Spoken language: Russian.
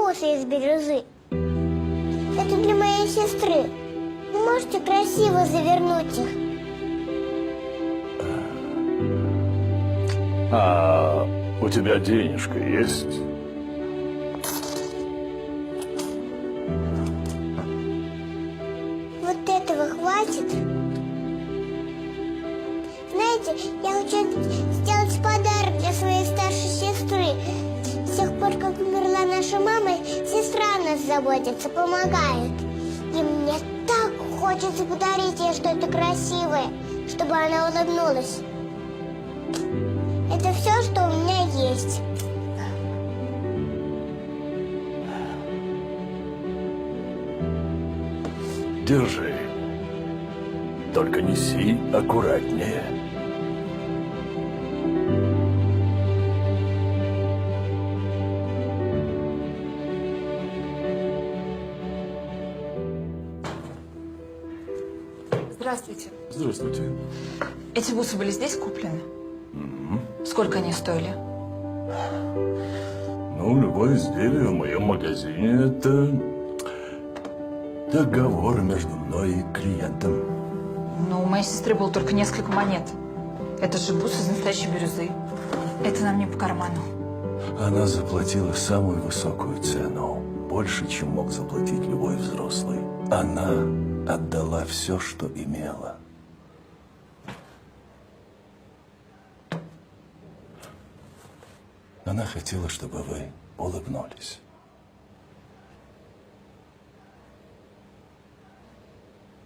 бусы из бирюзы. Это для моей сестры. Вы можете красиво завернуть их? А у тебя денежка есть? Вот этого хватит? Знаете, я хочу сделать подарок для своей старшей сестры. С тех пор, как умерла наша мама, сестра о нас заботится, помогает. И мне так хочется подарить ей что-то красивое, чтобы она улыбнулась. Это все, что у меня есть. Держи. Только неси аккуратнее. Здравствуйте. Здравствуйте. Эти бусы были здесь куплены? Сколько они стоили? Ну, любое изделие в моем магазине – это договор между мной и клиентом. Ну, у моей сестры было только несколько монет. Это же бус из настоящей бирюзы. Это нам не по карману. Она заплатила самую высокую цену, больше, чем мог заплатить любой взрослый. Она отдала все, что имела. Она хотела, чтобы вы улыбнулись.